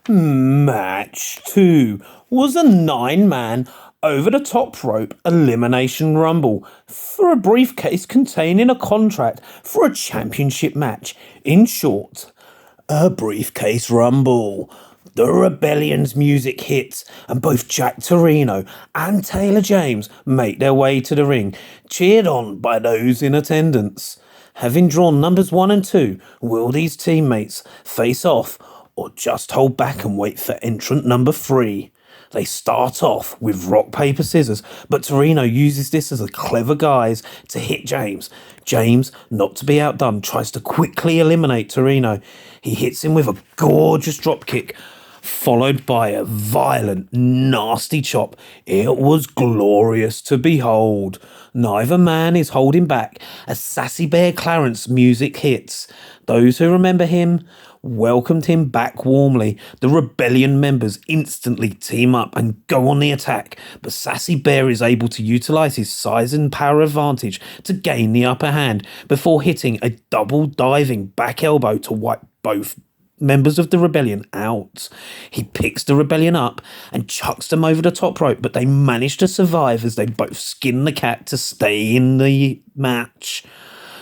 Match 2 was a 9-man over-the-top rope elimination rumble for a briefcase containing a contract for a championship match. In short, a briefcase rumble. The Rebellion's music hits, and both Jack Torino and Taylor James make their way to the ring, cheered on by those in attendance. Having drawn numbers 1 and 2, will these teammates face off or just hold back and wait for entrant number 3? They start off with rock, paper, scissors, but Torino uses this as a clever guise to hit James. James, not to be outdone, tries to quickly eliminate Torino. He hits him with a gorgeous dropkick, followed by a violent, nasty chop. It was glorious to behold. Neither man is holding back as Sassy Bear Clarence music hits. Those who remember him welcomed him back warmly. The Rebellion members instantly team up and go on the attack, but Sassy Bear is able to utilise his size and power advantage to gain the upper hand before hitting a double diving back elbow to wipe both members of the Rebellion out. He picks the Rebellion up and chucks them over the top rope, but they manage to survive as they both skin the cat to stay in the match.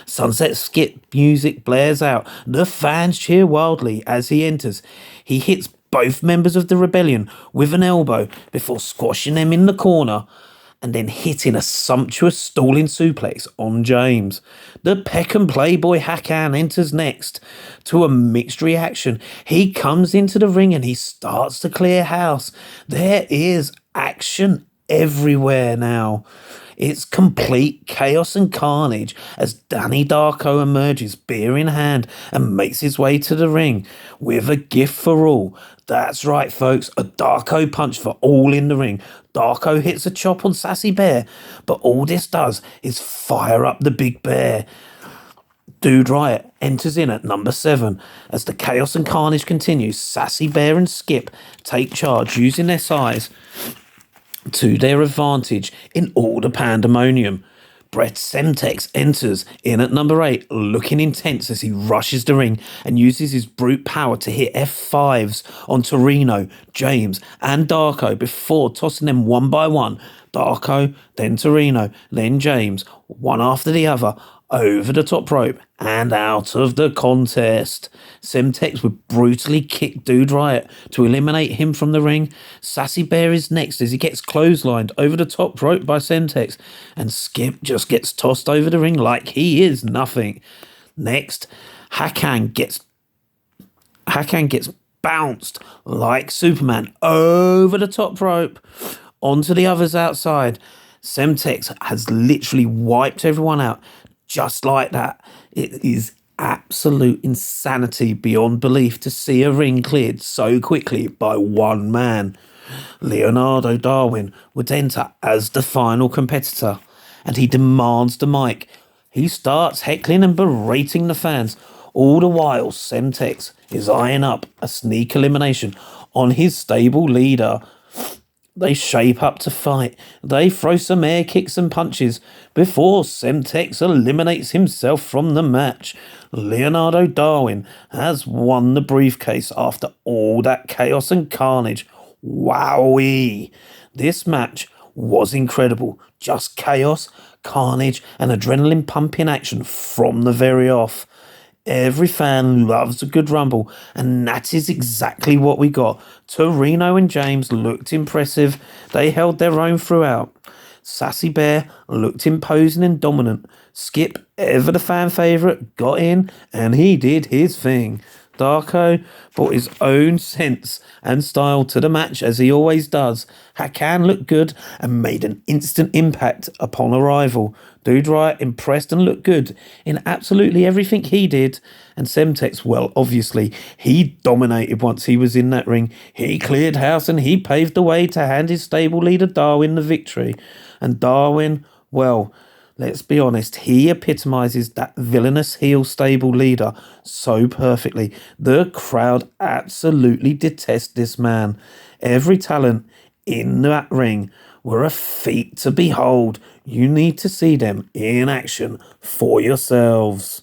Sunset skip music blares out. The fans cheer wildly as he enters. He hits both members of the Rebellion with an elbow before squashing them in the corner and then hitting a sumptuous stalling suplex on James. The Peckham Playboy Hakan enters next. To a mixed reaction, he comes into the ring and he starts to clear house. There is action everywhere now. It's complete chaos and carnage as Danny Darko emerges, beer in hand, and makes his way to the ring with a gift for all. That's right, folks, a Darko punch for all in the ring. Darko hits a chop on Sassy Bear, but all this does is fire up the big bear. Dude Riot enters in at number 7. As the chaos and carnage continues, Sassy Bear and Skip take charge using their size to their advantage in all the pandemonium. Brett Semtex enters in at number 8, looking intense as he rushes the ring and uses his brute power to hit F5s on Torino, James and Darko before tossing them one by one. Darko, then Torino, then James, one after the other, over the top rope and out of the contest. Semtex would brutally kick Dude Riot to eliminate him from the ring. Sassy Bear is next as he gets clotheslined over the top rope by Semtex, and Skip just gets tossed over the ring like he is nothing. Next, Hakan gets bounced like Superman over the top rope onto the others outside. Semtex has literally wiped everyone out just like that. It is absolute insanity beyond belief to see a ring cleared so quickly by one man. Leonardo Darwin would enter as the final competitor, and he demands the mic. He starts heckling and berating the fans. All the while, Semtex is eyeing up a sneak elimination on his stable leader. They shape up to fight. They throw some air kicks and punches before Semtex eliminates himself from the match. Leonardo Darwin has won the briefcase after all that chaos and carnage. Wowee! This match was incredible. Just chaos, carnage, and adrenaline pumping action from the very off. Every fan loves a good rumble, and that is exactly what we got. Torino and James looked impressive. They held their own throughout. Sassy Bear looked imposing and dominant. Skip, ever the fan favourite, got in, and he did his thing. Darko brought his own sense and style to the match, as he always does. Hakan looked good and made an instant impact upon arrival. Dude Riot impressed and looked good in absolutely everything he did. And Semtex, well, obviously, he dominated once he was in that ring. He cleared house and he paved the way to hand his stable leader Darwin the victory. And Darwin, well, let's be honest, he epitomises that villainous heel stable leader so perfectly. The crowd absolutely detest this man. Every talent in that ring were a feat to behold. You need to see them in action for yourselves.